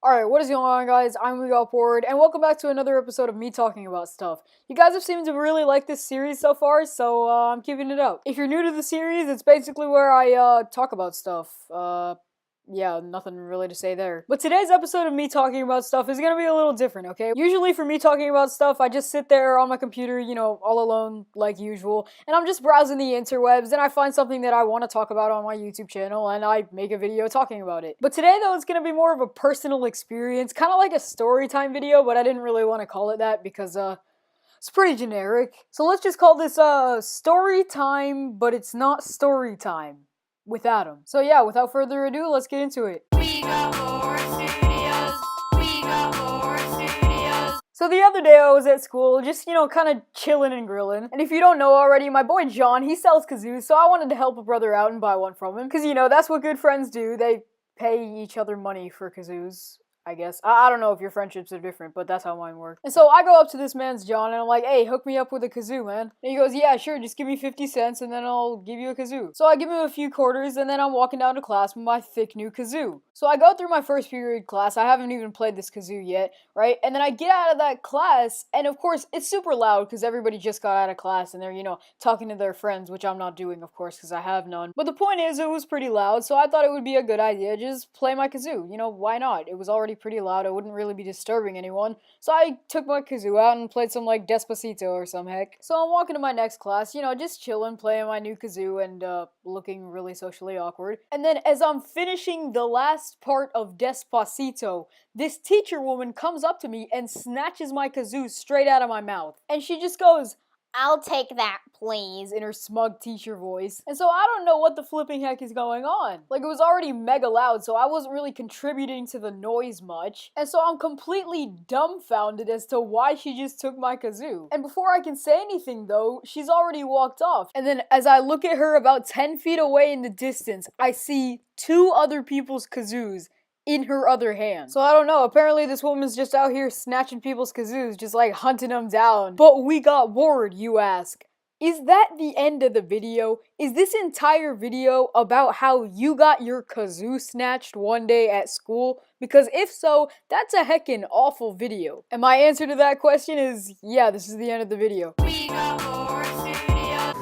Alright, what is going on, guys? I'm We Got Bored, and welcome back to another episode of me talking about stuff. You guys have seemed to really like this series so far, so I'm keeping it up. If you're new to the series, it's basically where I talk about stuff. Yeah, nothing really to say there. But today's episode of me talking about stuff is gonna be a little different, okay? Usually for me talking about stuff, I just sit there on my computer, all alone, like usual, and I'm just browsing the interwebs, and I find something that I want to talk about on my YouTube channel, and I make a video talking about it. But today, though, it's gonna be more of a personal experience, kind of like a story time video, but I didn't really want to call it that because, it's pretty generic. So let's just call this, story time, but it's not story time. With Adam. So yeah, without further ado, let's get into it. We Got Bored Studios. We Got Bored Studios. So the other day I was at school, just, kind of chilling and grilling. And if you don't know already, my boy John, he sells kazoos, so I wanted to help a brother out and buy one from him. Because, that's what good friends do. They pay each other money for kazoos, I guess. I don't know if your friendships are different, but that's how mine work. And so I go up to this man's John, and I'm like, hey, hook me up with a kazoo, man. And he goes, yeah, sure, just give me 50 cents, and then I'll give you a kazoo. So I give him a few quarters, and then I'm walking down to class with my thick new kazoo. So I go through my first period class. I haven't even played this kazoo yet, right? And then I get out of that class, and of course, it's super loud, because everybody just got out of class, and they're, talking to their friends, which I'm not doing, of course, because I have none. But the point is, it was pretty loud, so I thought it would be a good idea to just play my kazoo. Why not? It was already pretty loud. I wouldn't really be disturbing anyone. So I took my kazoo out and played some like Despacito or some heck. So I'm walking to my next class, just chilling, playing my new kazoo and looking really socially awkward. And then as I'm finishing the last part of Despacito, this teacher woman comes up to me and snatches my kazoo straight out of my mouth. And she just goes, "I'll take that, please," in her smug teacher voice. And so I don't know what the flipping heck is going on. Like, it was already mega loud, so I wasn't really contributing to the noise much. And so I'm completely dumbfounded as to why she just took my kazoo. And before I can say anything, though, she's already walked off. And then as I look at her about 10 feet away in the distance, I see two other people's kazoos in her other hand. So I don't know, apparently this woman's just out here snatching people's kazoos, just like hunting them down. But we got bored, you ask. Is that the end of the video? Is this entire video about how you got your kazoo snatched one day at school? Because if so, that's a heckin' awful video. And my answer to that question is, yeah, this is the end of the video. We got bored, studios.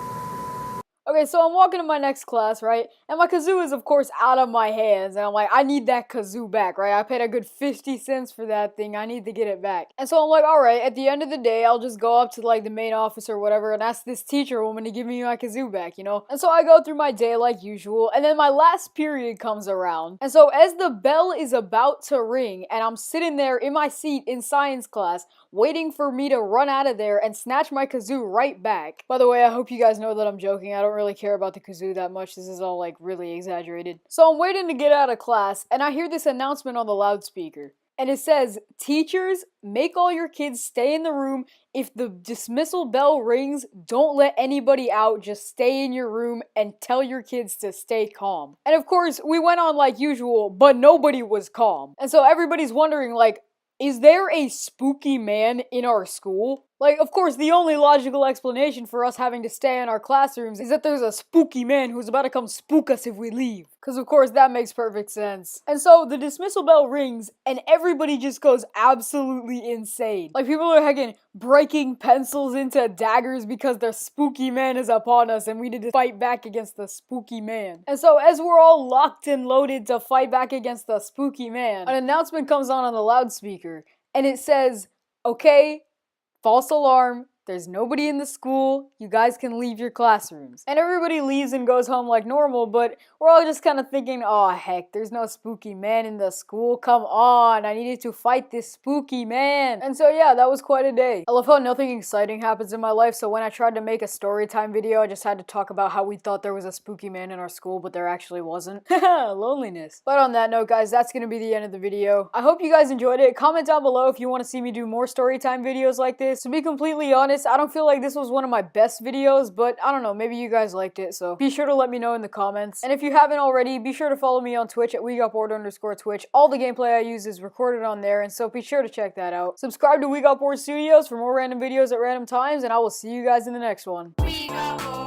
Okay, so I'm walking to my next class, right? And my kazoo is, of course, out of my hands. And I'm like, I need that kazoo back, right? I paid a good 50 cents for that thing. I need to get it back. And so I'm like, alright, at the end of the day, I'll just go up to, like, the main office or whatever and ask this teacher woman to give me my kazoo back, And so I go through my day like usual. And then my last period comes around. And so as the bell is about to ring, and I'm sitting there in my seat in science class, waiting for me to run out of there and snatch my kazoo right back. By the way, I hope you guys know that I'm joking. I don't really care about the kazoo that much. This is all like really exaggerated. So I'm waiting to get out of class and I hear this announcement on the loudspeaker. And it says, teachers, make all your kids stay in the room. If the dismissal bell rings, don't let anybody out. Just stay in your room and tell your kids to stay calm. And of course, we went on like usual, but nobody was calm. And so everybody's wondering like, is there a spooky man in our school? Like, of course, the only logical explanation for us having to stay in our classrooms is that there's a spooky man who's about to come spook us if we leave. Because, of course, that makes perfect sense. And so, the dismissal bell rings, and everybody just goes absolutely insane. Like, people are heckin' breaking pencils into daggers because the spooky man is upon us, and we need to fight back against the spooky man. And so, as we're all locked and loaded to fight back against the spooky man, an announcement comes on the loudspeaker, and it says, okay, false alarm, there's nobody in the school, you guys can leave your classrooms. And everybody leaves and goes home like normal, but we're all just kind of thinking, oh heck, there's no spooky man in the school, come on, I needed to fight this spooky man. And so yeah, that was quite a day. I love how nothing exciting happens in my life, so when I tried to make a story time video, I just had to talk about how we thought there was a spooky man in our school, but there actually wasn't. Loneliness. But on that note, guys, that's gonna be the end of the video. I hope you guys enjoyed it. Comment down below if you want to see me do more story time videos like this. To be completely honest, I don't feel like this was one of my best videos, but I don't know, maybe you guys liked it, so be sure to let me know in the comments. And if you haven't already, be sure to follow me on Twitch at WeGotBored_Twitch. All the gameplay I use is recorded on there, and so be sure to check that out. Subscribe to We Got Bored Studios for more random videos at random times, and I will see you guys in the next one. We got bored.